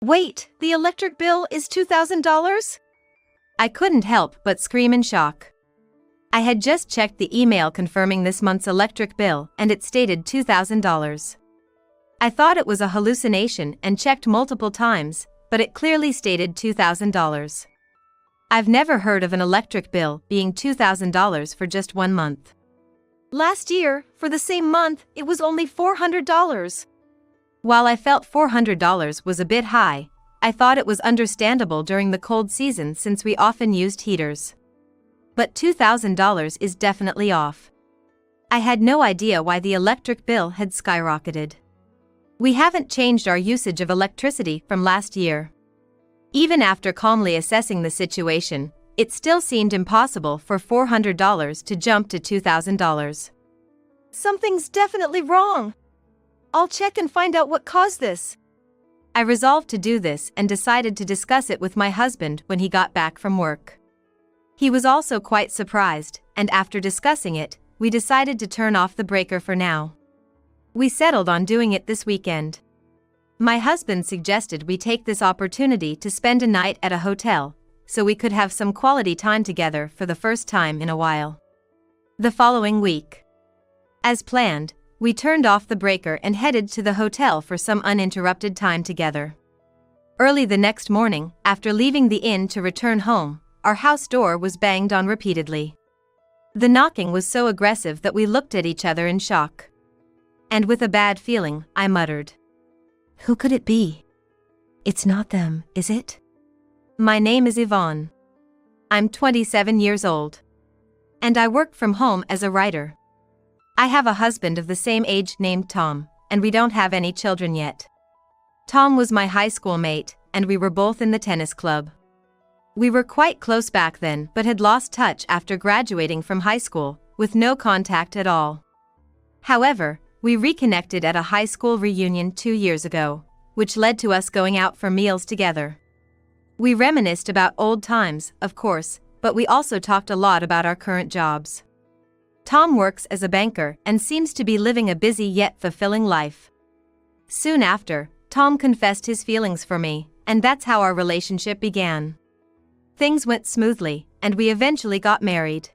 Wait, the electric bill is $2,000? I couldn't help but scream in shock. I had just checked the email confirming this month's electric bill and it stated $2,000. I thought it was a hallucination and checked multiple times, but it clearly stated $2,000. I've never heard of an electric bill being $2,000 for just 1 month. Last year, for the same month, it was only $400. While I felt $400 was a bit high, I thought it was understandable during the cold season since we often used heaters. But $2,000 is definitely off. I had no idea why the electric bill had skyrocketed. We haven't changed our usage of electricity from last year. Even after calmly assessing the situation, it still seemed impossible for $400 to jump to $2,000. Something's definitely wrong. I'll check and find out what caused this. I resolved to do this and decided to discuss it with my husband when he got back from work. He was also quite surprised, and after discussing it, we decided to turn off the breaker for now. We settled on doing it this weekend. My husband suggested we take this opportunity to spend a night at a hotel, so we could have some quality time together for the first time in a while. The following week, as planned, we turned off the breaker and headed to the hotel for some uninterrupted time together. Early the next morning, after leaving the inn to return home, our house door was banged on repeatedly. The knocking was so aggressive that we looked at each other in shock. And with a bad feeling, I muttered, "Who could it be? It's not them, is it?" My name is Yvonne. I'm 27 years old. And I work from home as a writer. I have a husband of the same age named Tom, and we don't have any children yet. Tom was my high school mate, and we were both in the tennis club. We were quite close back then but had lost touch after graduating from high school, with no contact at all. However, we reconnected at a high school reunion 2 years ago, which led to us going out for meals together. We reminisced about old times, of course, but we also talked a lot about our current jobs. Tom works as a banker and seems to be living a busy yet fulfilling life. Soon after, Tom confessed his feelings for me, and that's how our relationship began. Things went smoothly, and we eventually got married.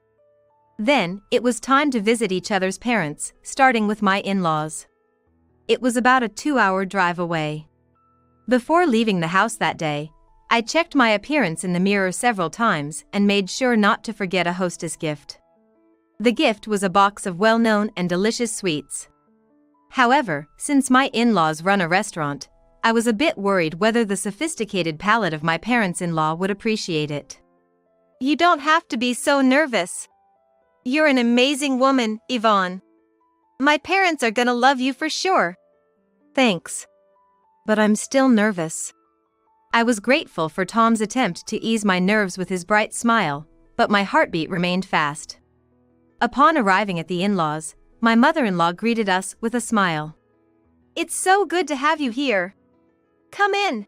Then, it was time to visit each other's parents, starting with my in-laws. It was about a 2-hour drive away. Before leaving the house that day, I checked my appearance in the mirror several times and made sure not to forget a hostess gift. The gift was a box of well-known and delicious sweets. However, since my in-laws run a restaurant, I was a bit worried whether the sophisticated palate of my parents-in-law would appreciate it. "You don't have to be so nervous. You're an amazing woman, Yvonne. My parents are gonna love you for sure." "Thanks. But I'm still nervous." I was grateful for Tom's attempt to ease my nerves with his bright smile, but my heartbeat remained fast. Upon arriving at the in-laws, my mother-in-law greeted us with a smile. "It's so good to have you here. Come in."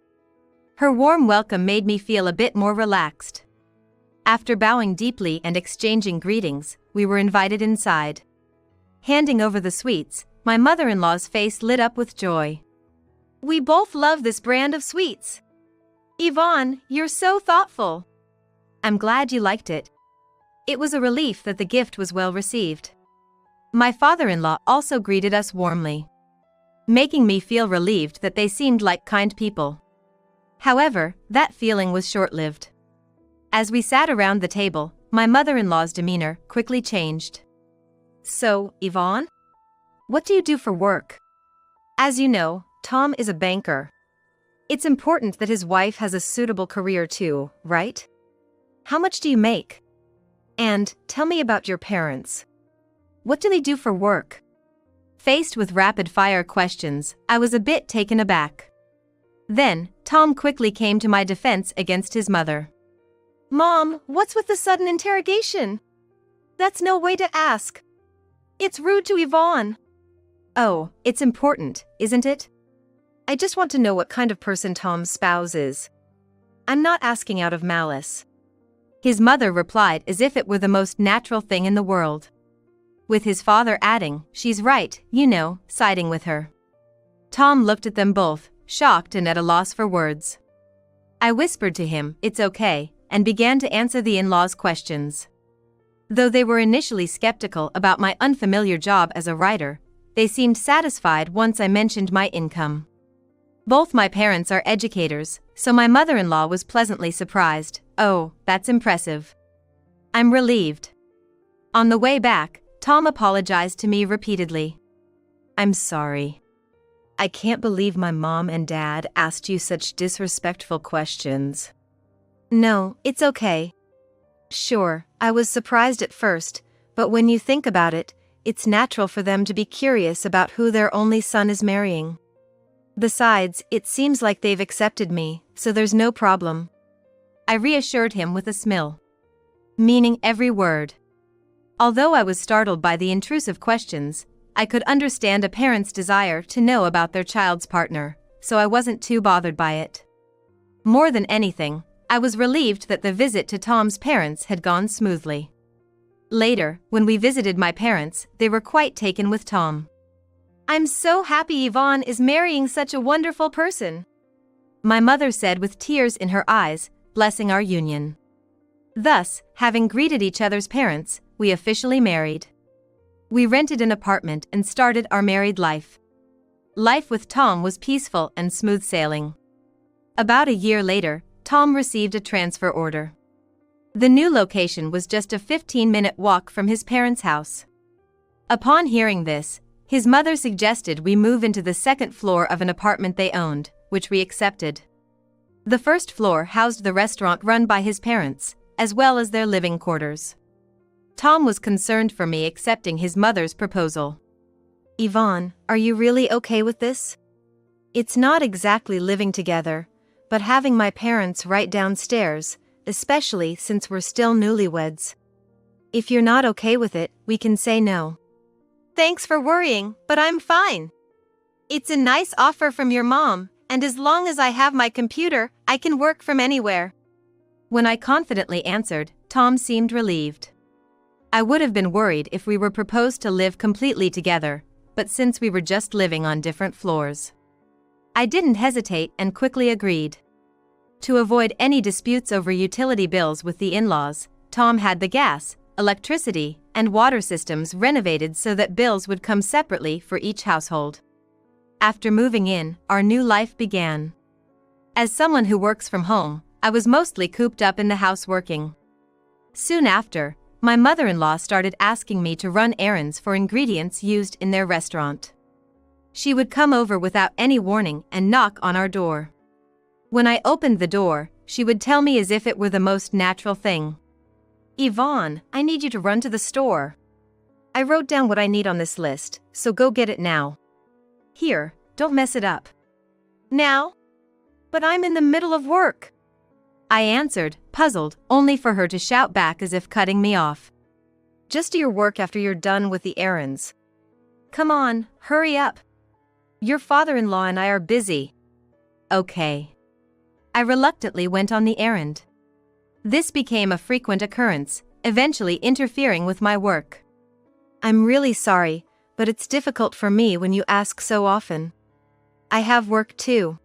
Her warm welcome made me feel a bit more relaxed. After bowing deeply and exchanging greetings, we were invited inside. Handing over the sweets, my mother-in-law's face lit up with joy. "We both love this brand of sweets. Yvonne, you're so thoughtful." "I'm glad you liked it." It was a relief that the gift was well received. My father-in-law also greeted us warmly, making me feel relieved that they seemed like kind people. However, that feeling was short-lived. As we sat around the table, my mother-in-law's demeanor quickly changed. "So, Yvonne, what do you do for work?" "As you know, Tom is a banker. It's important that his wife has a suitable career too, right? How much do you make? And, tell me about your parents. What do they do for work?" Faced with rapid-fire questions, I was a bit taken aback. Then, Tom quickly came to my defense against his mother. "Mom, what's with the sudden interrogation? That's no way to ask. It's rude to Yvonne." "Oh, it's important, isn't it? I just want to know what kind of person Tom's spouse is. I'm not asking out of malice." His mother replied as if it were the most natural thing in the world, with his father adding, "She's right, you know," siding with her. Tom looked at them both, shocked and at a loss for words. I whispered to him, "It's okay," and began to answer the in-laws' questions. Though they were initially skeptical about my unfamiliar job as a writer, they seemed satisfied once I mentioned my income. Both my parents are educators, so my mother-in-law was pleasantly surprised. "Oh, that's impressive." I'm relieved. On the way back, Tom apologized to me repeatedly. "I'm sorry. I can't believe my mom and dad asked you such disrespectful questions." "No, it's okay. Sure, I was surprised at first, but when you think about it, it's natural for them to be curious about who their only son is marrying. Besides, it seems like they've accepted me, so there's no problem." I reassured him with a smile, meaning every word. Although I was startled by the intrusive questions, I could understand a parent's desire to know about their child's partner, so I wasn't too bothered by it. More than anything, I was relieved that the visit to Tom's parents had gone smoothly. Later, when we visited my parents, they were quite taken with Tom. "I'm so happy Yvonne is marrying such a wonderful person," my mother said with tears in her eyes, blessing our union. Thus, having greeted each other's parents, we officially married. We rented an apartment and started our married life. Life with Tom was peaceful and smooth sailing. About a year later, Tom received a transfer order. The new location was just a 15-minute walk from his parents' house. Upon hearing this, his mother suggested we move into the second floor of an apartment they owned, which we accepted. The first floor housed the restaurant run by his parents, as well as their living quarters. Tom was concerned for me accepting his mother's proposal. "Yvonne, are you really okay with this? It's not exactly living together, but having my parents right downstairs, especially since we're still newlyweds. If you're not okay with it, we can say no." "Thanks for worrying, but I'm fine. It's a nice offer from your mom, and as long as I have my computer, I can work from anywhere." When I confidently answered, Tom seemed relieved. I would have been worried if we were proposed to live completely together, but since we were just living on different floors, I didn't hesitate and quickly agreed. To avoid any disputes over utility bills with the in-laws, Tom had the gas, electricity, and water systems renovated so that bills would come separately for each household. After moving in, our new life began. As someone who works from home, I was mostly cooped up in the house working. Soon after, my mother-in-law started asking me to run errands for ingredients used in their restaurant. She would come over without any warning and knock on our door. When I opened the door, she would tell me as if it were the most natural thing. "Yvonne, I need you to run to the store. I wrote down what I need on this list, so go get it now. Here, don't mess it up." "Now? But I'm in the middle of work," I answered, puzzled, only for her to shout back as if cutting me off. "Just do your work after you're done with the errands. Come on, hurry up. Your father-in-law and I are busy." "Okay." I reluctantly went on the errand. This became a frequent occurrence, eventually interfering with my work. "I'm really sorry, but it's difficult for me when you ask so often. I have work too."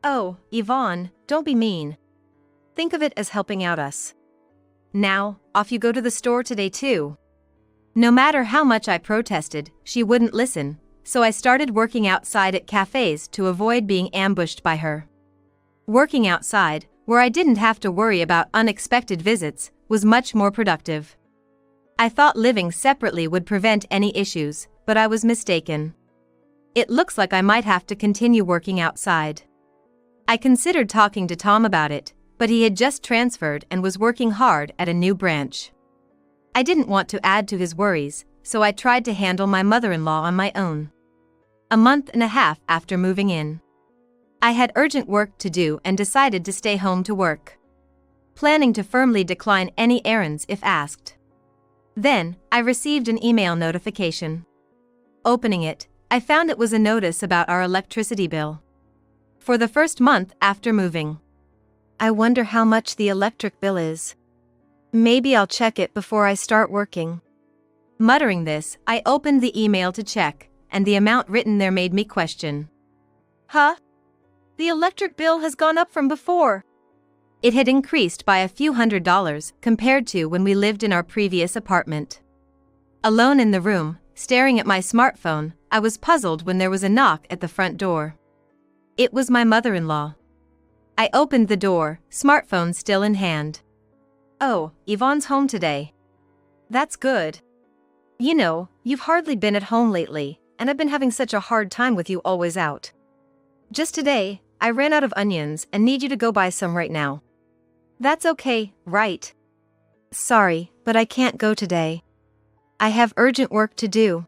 "Oh, Yvonne, don't be mean. Think of it as helping out us. Now, off you go to the store today too." No matter how much I protested, she wouldn't listen, so I started working outside at cafes to avoid being ambushed by her. Working outside, where I didn't have to worry about unexpected visits, was much more productive. I thought living separately would prevent any issues, but I was mistaken. It looks like I might have to continue working outside. I considered talking to Tom about it, but he had just transferred and was working hard at a new branch. I didn't want to add to his worries, so I tried to handle my mother-in-law on my own. A month and a half after moving in, I had urgent work to do and decided to stay home to work, planning to firmly decline any errands if asked. Then, I received an email notification. Opening it, I found it was a notice about our electricity bill for the first month after moving. I wonder how much the electric bill is. Maybe I'll check it before I start working. Muttering this, I opened the email to check, and the amount written there made me question. "Huh? the electric bill has gone up from before. It had increased by a few $100s compared to when we lived in our previous apartment. Alone in the room, staring at my smartphone, I was puzzled when there was a knock at the front door. It was my mother-in-law. I opened the door, smartphone still in hand. "Oh, Yvonne's home today. That's good. You know, you've hardly been at home lately, and I've been having such a hard time with you always out. Just today, I ran out of onions and need you to go buy some right now." "That's okay, right? Sorry, but I can't go today. I have urgent work to do."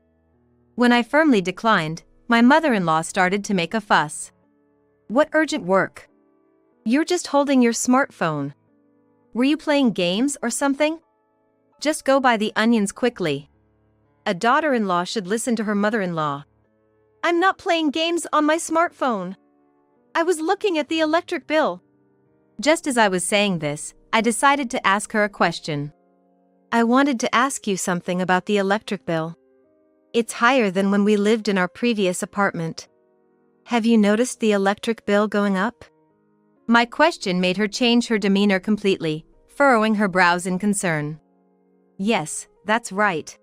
When I firmly declined, my mother-in-law started to make a fuss. "What urgent work? You're just holding your smartphone. Were you playing games or something? Just go buy the onions quickly." A daughter-in-law should listen to her mother-in-law. "I'm not playing games on my smartphone. I was looking at the electric bill." Just as I was saying this, I decided to ask her a question. "I wanted to ask you something about the electric bill. It's higher than when we lived in our previous apartment. Have you noticed the electric bill going up?" My question made her change her demeanor completely, furrowing her brows in concern. "Yes, that's right.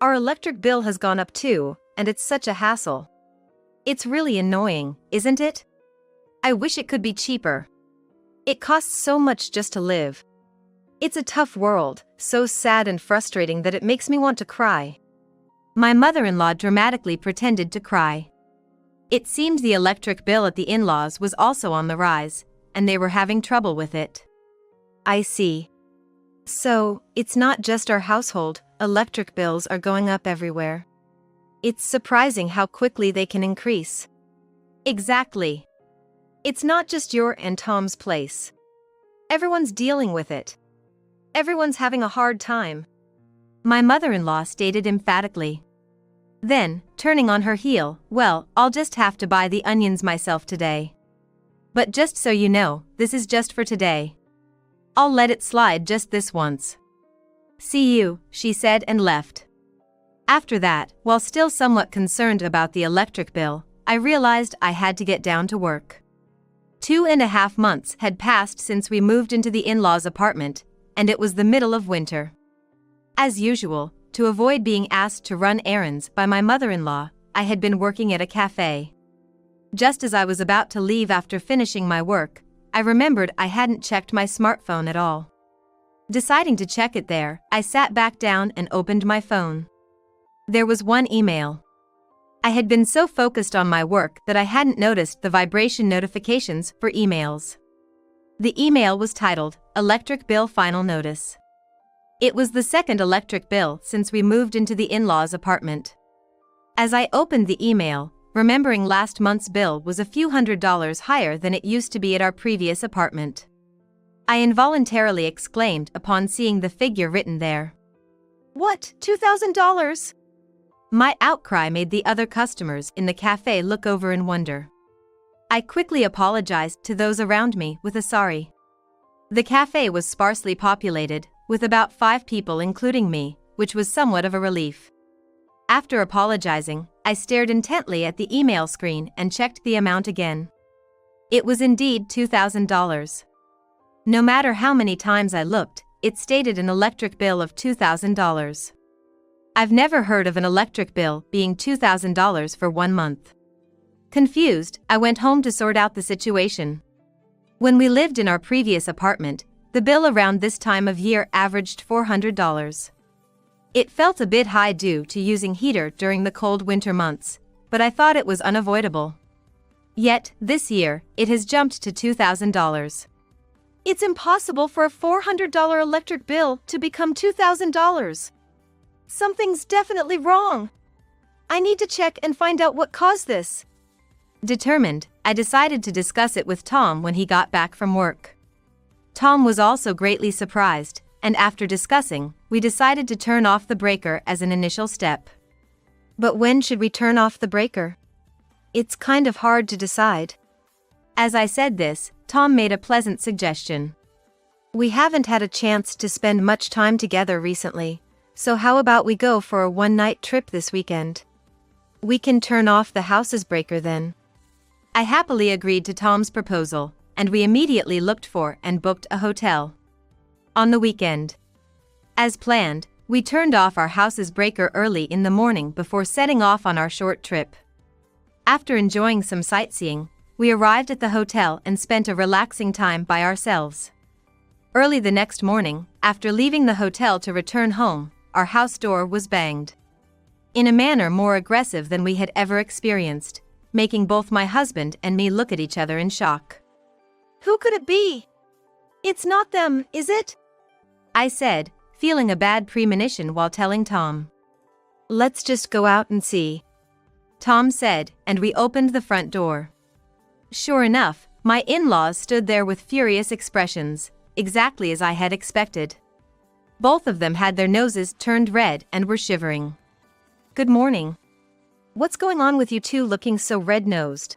Our electric bill has gone up too, and it's such a hassle. It's really annoying, isn't it? I wish it could be cheaper. It costs so much just to live. It's a tough world, so sad and frustrating that it makes me want to cry." My mother-in-law dramatically pretended to cry. It seemed the electric bill at the in-laws was also on the rise, and they were having trouble with it. "I see. So, it's not just our household, electric bills are going up everywhere. It's surprising how quickly they can increase." "Exactly. It's not just your and Tom's place. Everyone's dealing with it. Everyone's having a hard time," my mother-in-law stated emphatically. Then, turning on her heel, "Well, I'll just have to buy the onions myself today. But just so you know, this is just for today. I'll let it slide just this once. See you," she said and left. After that, while still somewhat concerned about the electric bill, I realized I had to get down to work. 2.5 months had passed since we moved into the in-laws' apartment, and it was the middle of winter. As usual, to avoid being asked to run errands by my mother-in-law, I had been working at a cafe. Just as I was about to leave after finishing my work, I remembered I hadn't checked my smartphone at all. Deciding to check it there, I sat back down and opened my phone. There was one email. I had been so focused on my work that I hadn't noticed the vibration notifications for emails. The email was titled, "Electric Bill Final Notice." It was the second electric bill since we moved into the in-laws' apartment. As I opened the email, remembering last month's bill was a few $100s higher than it used to be at our previous apartment, I involuntarily exclaimed upon seeing the figure written there. "What, $2,000? My outcry made the other customers in the cafe look over in wonder. I quickly apologized to those around me with a sorry. The cafe was sparsely populated, with about 5 people including me, which was somewhat of a relief. After apologizing, I stared intently at the email screen and checked the amount again. It was indeed $2,000. No matter how many times I looked, it stated an electric bill of $2,000. I've never heard of an electric bill being $2,000 for 1 month. Confused, I went home to sort out the situation. When we lived in our previous apartment, the bill around this time of year averaged $400. It felt a bit high due to using heater during the cold winter months, but I thought it was unavoidable. Yet, this year, it has jumped to $2,000. It's impossible for a $400 electric bill to become $2,000. Something's definitely wrong. I need to check and find out what caused this. Determined, I decided to discuss it with Tom when he got back from work. Tom was also greatly surprised, and after discussing, we decided to turn off the breaker as an initial step. But when should we turn off the breaker? It's kind of hard to decide. As I said this, Tom made a pleasant suggestion. We haven't had a chance to spend much time together recently, so how about we go for a one-night trip this weekend? We can turn off the house's breaker then. I happily agreed to Tom's proposal, and we immediately looked for and booked a hotel. On the weekend, as planned, we turned off our house's breaker early in the morning before setting off on our short trip. After enjoying some sightseeing, we arrived at the hotel and spent a relaxing time by ourselves. Early the next morning, after leaving the hotel to return home, our house door was banged. In a manner more aggressive than we had ever experienced, making both my husband and me look at each other in shock. Who could it be? It's not them, is it? I said, feeling a bad premonition while telling Tom. Let's just go out and see, Tom said, and we opened the front door. Sure enough, my in-laws stood there with furious expressions, exactly as I had expected. Both of them had their noses turned red and were shivering. Good morning. What's going on with you two looking so red-nosed?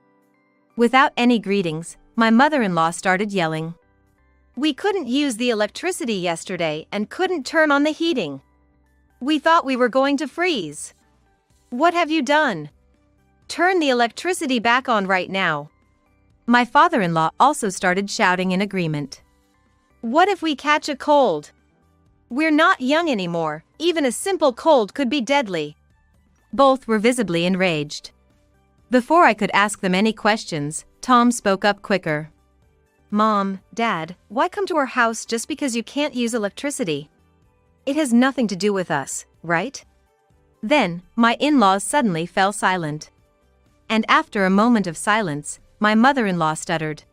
Without any greetings, my mother-in-law started yelling. We couldn't use the electricity yesterday and couldn't turn on the heating. We thought we were going to freeze. What have you done? Turn the electricity back on right now. My father-in-law also started shouting in agreement. What if we catch a cold? We're not young anymore, even a simple cold could be deadly. Both were visibly enraged. Before I could ask them any questions, Tom spoke up quicker. Mom, Dad, why come to our house just because you can't use electricity? It has nothing to do with us, right? Then, my in-laws suddenly fell silent. And after a moment of silence, my mother-in-law stuttered.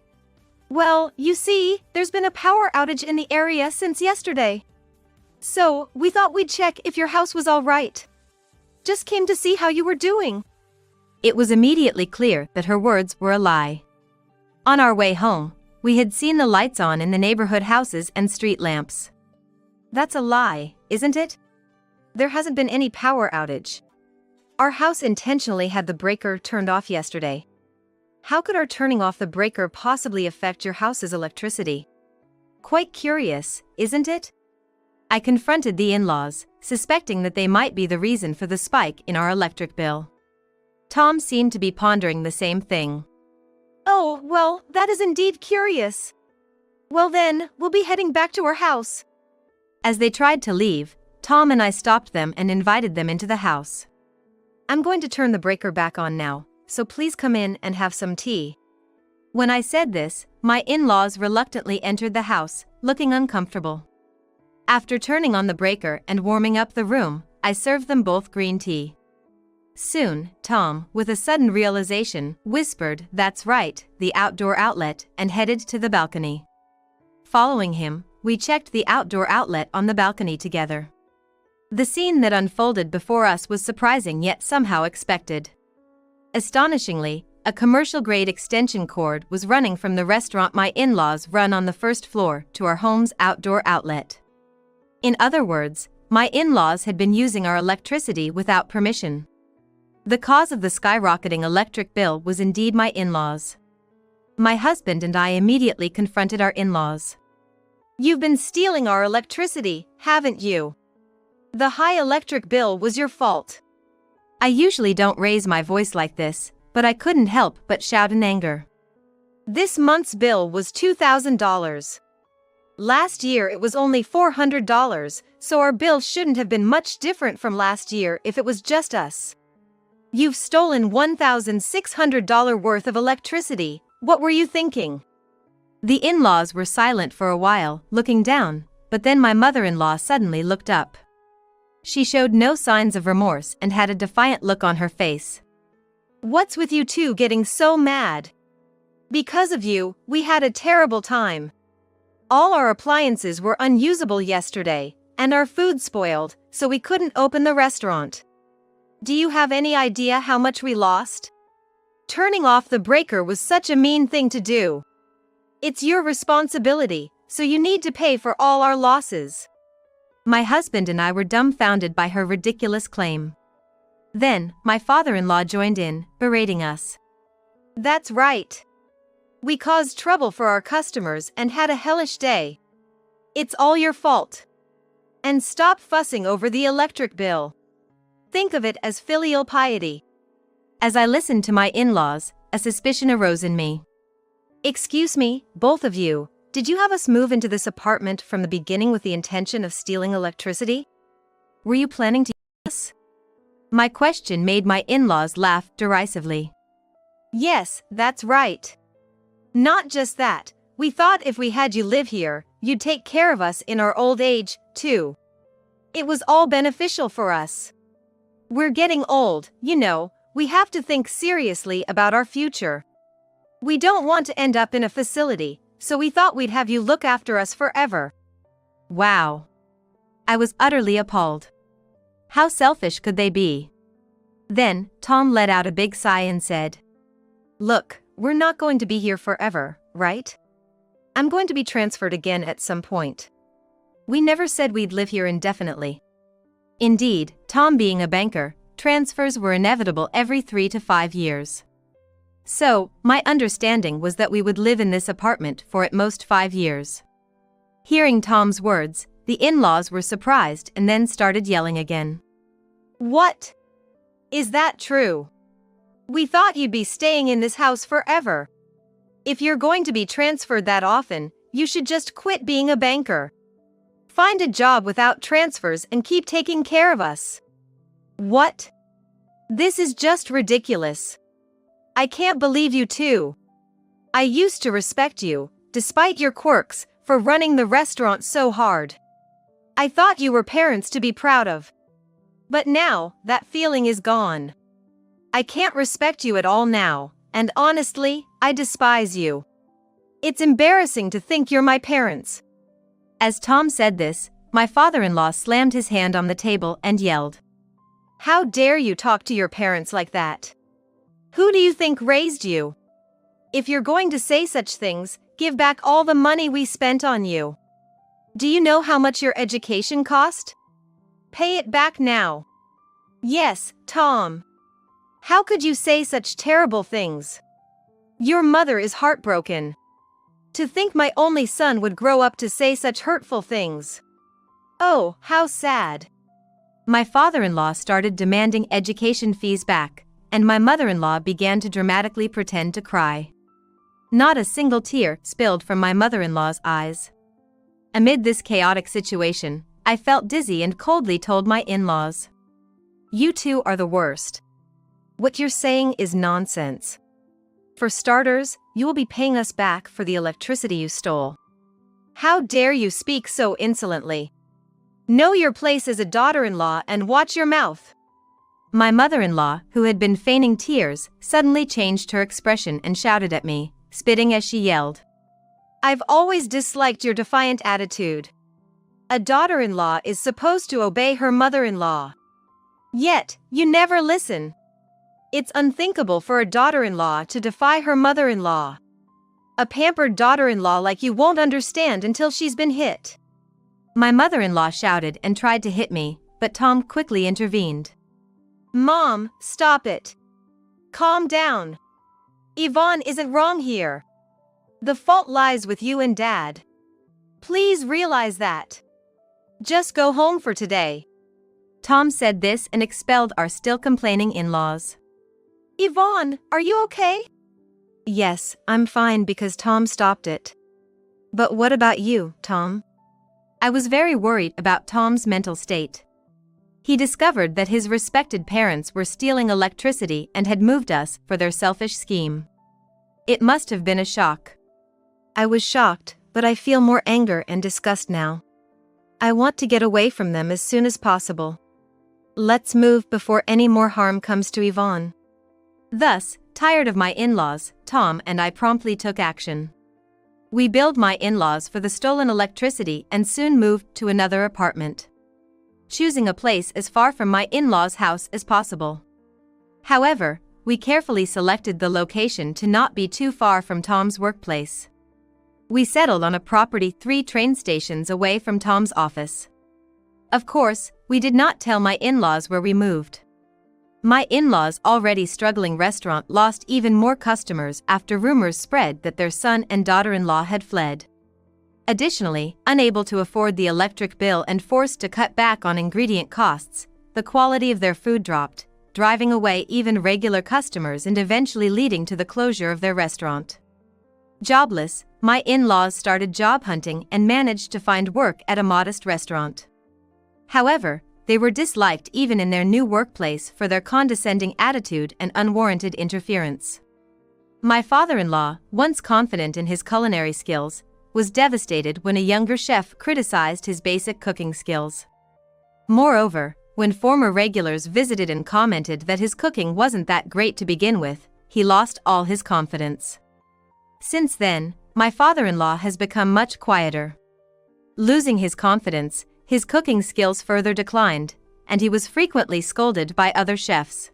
Well, you see, there's been a power outage in the area since yesterday. So, we thought we'd check if your house was all right. Just came to see how you were doing. It was immediately clear that her words were a lie. On our way home, we had seen the lights on in the neighborhood houses and street lamps. That's a lie, isn't it? There hasn't been any power outage. Our house intentionally had the breaker turned off yesterday. How could our turning off the breaker possibly affect your house's electricity? Quite curious, isn't it? I confronted the in-laws, suspecting that they might be the reason for the spike in our electric bill. Tom seemed to be pondering the same thing. Oh, well, that is indeed curious. Well then, we'll be heading back to our house. As they tried to leave, Tom and I stopped them and invited them into the house. I'm going to turn the breaker back on now, so please come in and have some tea. When I said this, my in-laws reluctantly entered the house, looking uncomfortable. After turning on the breaker and warming up the room, I served them both green tea. Soon, Tom, with a sudden realization, whispered, "That's right, the outdoor outlet," and headed to the balcony. Following him, we checked the outdoor outlet on the balcony together. The scene that unfolded before us was surprising yet somehow expected. Astonishingly, a commercial-grade extension cord was running from the restaurant my in-laws run on the first floor to our home's outdoor outlet. In other words, my in-laws had been using our electricity without permission. The cause of the skyrocketing electric bill was indeed my in-laws. My husband and I immediately confronted our in-laws. You've been stealing our electricity, haven't you? The high electric bill was your fault. I usually don't raise my voice like this, but I couldn't help but shout in anger. This month's bill was $2,000. Last year it was only $400, so our bill shouldn't have been much different from last year if it was just us. You've stolen $1,600 worth of electricity. What were you thinking? The in-laws were silent for a while, looking down, but then my mother-in-law suddenly looked up. She showed no signs of remorse and had a defiant look on her face. What's with you two getting so mad? Because of you, we had a terrible time. All our appliances were unusable yesterday, and our food spoiled, so we couldn't open the restaurant. Do you have any idea how much we lost? Turning off the breaker was such a mean thing to do. It's your responsibility, so you need to pay for all our losses. My husband and I were dumbfounded by her ridiculous claim. Then, my father-in-law joined in, berating us. That's right. We caused trouble for our customers and had a hellish day. It's all your fault. And stop fussing over the electric bill. Think of it as filial piety. As I listened to my in-laws, a suspicion arose in me. Excuse me, both of you, did you have us move into this apartment from the beginning with the intention of stealing electricity? Were you planning to use us? My question made my in-laws laugh derisively. Yes, that's right. Not just that, we thought if we had you live here, you'd take care of us in our old age, too. It was all beneficial for us. We're getting old, you know, we have to think seriously about our future. We don't want to end up in a facility, so we thought we'd have you look after us forever. Wow. I was utterly appalled. How selfish could they be? Then, Tom let out a big sigh and said, Look, we're not going to be here forever, right? I'm going to be transferred again at some point. We never said we'd live here indefinitely. Indeed, Tom being a banker, transfers were inevitable every 3 to 5 years. So, my understanding was that we would live in this apartment for at most 5 years. Hearing Tom's words, the in-laws were surprised and then started yelling again. What? Is that true? We thought you'd be staying in this house forever. If you're going to be transferred that often, you should just quit being a banker. Find a job without transfers and keep taking care of us. What? This is just ridiculous. I can't believe you two. I used to respect you, despite your quirks, for running the restaurant so hard. I thought you were parents to be proud of. But now, that feeling is gone. I can't respect you at all now, and honestly, I despise you. It's embarrassing to think you're my parents. As Tom said this, my father-in-law slammed his hand on the table and yelled. How dare you talk to your parents like that? Who do you think raised you? If you're going to say such things, give back all the money we spent on you. Do you know how much your education cost? Pay it back now. Yes, Tom. How could you say such terrible things? Your mother is heartbroken. To think my only son would grow up to say such hurtful things. Oh, how sad. My father-in-law started demanding education fees back, and my mother-in-law began to dramatically pretend to cry. Not a single tear spilled from my mother-in-law's eyes. Amid this chaotic situation, I felt dizzy and coldly told my in-laws. You two are the worst. What you're saying is nonsense. For starters, you will be paying us back for the electricity you stole. How dare you speak so insolently? Know your place as a daughter-in-law and watch your mouth. My mother-in-law, who had been feigning tears, suddenly changed her expression and shouted at me, spitting as she yelled. I've always disliked your defiant attitude. A daughter-in-law is supposed to obey her mother-in-law. Yet, you never listen. It's unthinkable for a daughter-in-law to defy her mother-in-law. A pampered daughter-in-law like you won't understand until she's been hit. My mother-in-law shouted and tried to hit me, but Tom quickly intervened. Mom, stop it. Calm down. Yvonne isn't wrong here. The fault lies with you and Dad. Please realize that. Just go home for today. Tom said this and expelled our still complaining in-laws. Yvonne, are you okay? Yes, I'm fine because Tom stopped it. But what about you, Tom? I was very worried about Tom's mental state. He discovered that his respected parents were stealing electricity and had moved us for their selfish scheme. It must have been a shock. I was shocked, but I feel more anger and disgust now. I want to get away from them as soon as possible. Let's move before any more harm comes to Yvonne. Thus, tired of my in-laws, Tom and I promptly took action. We billed my in-laws for the stolen electricity and soon moved to another apartment, choosing a place as far from my in-laws' house as possible. However, we carefully selected the location to not be too far from Tom's workplace. We settled on a property 3 train stations away from Tom's office. Of course, we did not tell my in-laws where we moved. My in-laws' already struggling restaurant lost even more customers after rumors spread that their son and daughter-in-law had fled. Additionally, unable to afford the electric bill and forced to cut back on ingredient costs, the quality of their food dropped, driving away even regular customers and eventually leading to the closure of their restaurant. Jobless, my in-laws started job hunting and managed to find work at a modest restaurant. However, they were disliked even in their new workplace for their condescending attitude and unwarranted interference. My father-in-law, once confident in his culinary skills, was devastated when a younger chef criticized his basic cooking skills. Moreover, when former regulars visited and commented that his cooking wasn't that great to begin with, he lost all his confidence. Since then, my father-in-law has become much quieter. Losing his confidence, his cooking skills further declined, and he was frequently scolded by other chefs.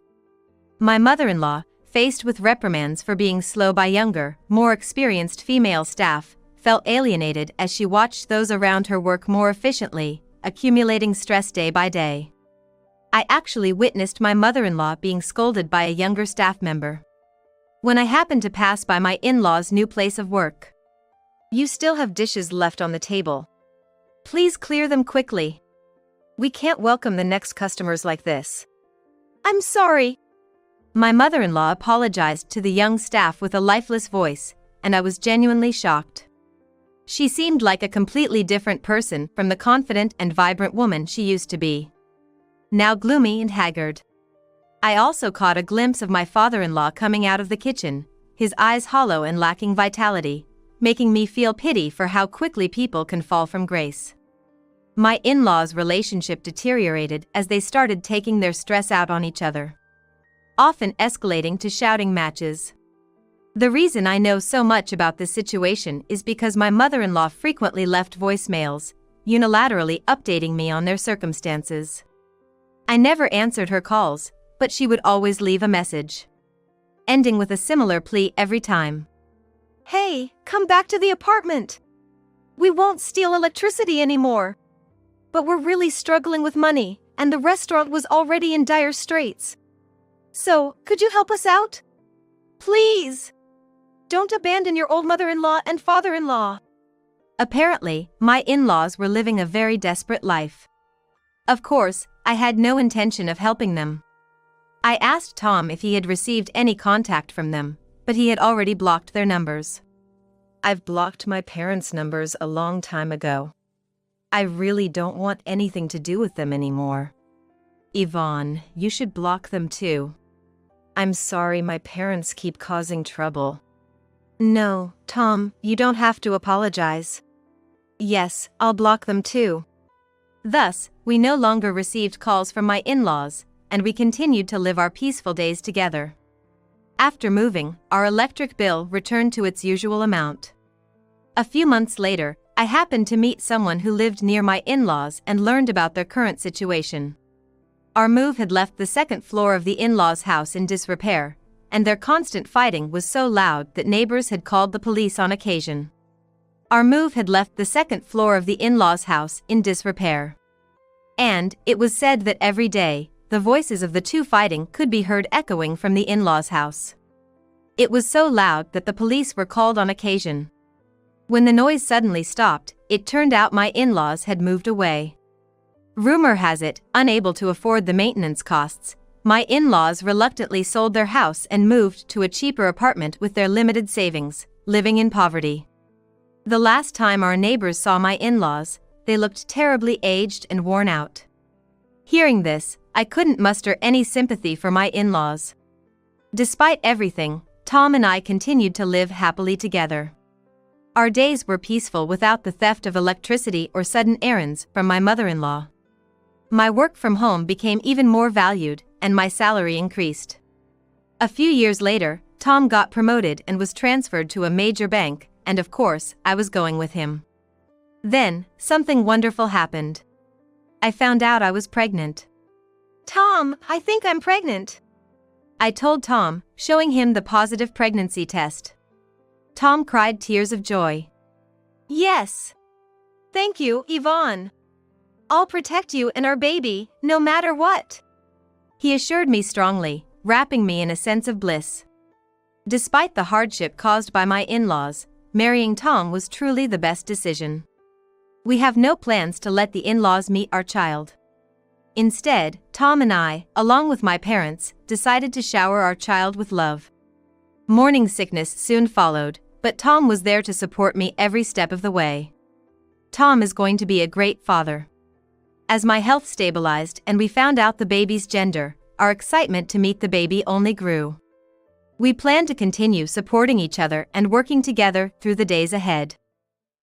My mother-in-law, faced with reprimands for being slow by younger, more experienced female staff, felt alienated as she watched those around her work more efficiently, accumulating stress day by day. I actually witnessed my mother-in-law being scolded by a younger staff member. When I happened to pass by my in-laws' new place of work. You still have dishes left on the table. Please clear them quickly. We can't welcome the next customers like this. I'm sorry. My mother-in-law apologized to the young staff with a lifeless voice, and I was genuinely shocked. She seemed like a completely different person from the confident and vibrant woman she used to be. Now gloomy and haggard. I also caught a glimpse of my father-in-law coming out of the kitchen, his eyes hollow and lacking vitality, making me feel pity for how quickly people can fall from grace. My in-laws' relationship deteriorated as they started taking their stress out on each other, often escalating to shouting matches. The reason I know so much about this situation is because my mother-in-law frequently left voicemails, unilaterally updating me on their circumstances. I never answered her calls, but she would always leave a message, ending with a similar plea every time. Hey, come back to the apartment. We won't steal electricity anymore. But we're really struggling with money, and the restaurant was already in dire straits. So, could you help us out? Please! Don't abandon your old mother-in-law and father-in-law. Apparently, my in-laws were living a very desperate life. Of course, I had no intention of helping them. I asked Tom if he had received any contact from them, but he had already blocked their numbers. I've blocked my parents' numbers a long time ago. I really don't want anything to do with them anymore. Yvonne, you should block them too. I'm sorry my parents keep causing trouble. No, Tom, you don't have to apologize. Yes, I'll block them too. Thus, we no longer received calls from my in-laws, and we continued to live our peaceful days together. After moving, our electric bill returned to its usual amount. A few months later, I happened to meet someone who lived near my in-laws and learned about their current situation. Our move had left the second floor of the in-laws' house in disrepair, and their constant fighting was so loud that neighbors had called the police on occasion. Our move had left the second floor of the in-laws' house in disrepair. And, it was said that every day, the voices of the two fighting could be heard echoing from the in-laws' house. It was so loud that the police were called on occasion. When the noise suddenly stopped, it turned out my in-laws had moved away. Rumor has it, unable to afford the maintenance costs, my in-laws reluctantly sold their house and moved to a cheaper apartment with their limited savings, living in poverty. The last time our neighbors saw my in-laws, they looked terribly aged and worn out. Hearing this, I couldn't muster any sympathy for my in-laws. Despite everything, Tom and I continued to live happily together. Our days were peaceful without the theft of electricity or sudden errands from my mother-in-law. My work from home became even more valued, and my salary increased. A few years later, Tom got promoted and was transferred to a major bank, and of course, I was going with him. Then, something wonderful happened. I found out I was pregnant. Tom, I think I'm pregnant. I told Tom, showing him the positive pregnancy test. Tom cried tears of joy. Yes. Thank you, Yvonne. I'll protect you and our baby, no matter what. He assured me strongly, wrapping me in a sense of bliss. Despite the hardship caused by my in-laws, marrying Tom was truly the best decision. We have no plans to let the in-laws meet our child. Instead, Tom and I, along with my parents, decided to shower our child with love. Morning sickness soon followed, but Tom was there to support me every step of the way. Tom is going to be a great father. As my health stabilized and we found out the baby's gender, our excitement to meet the baby only grew. We plan to continue supporting each other and working together through the days ahead.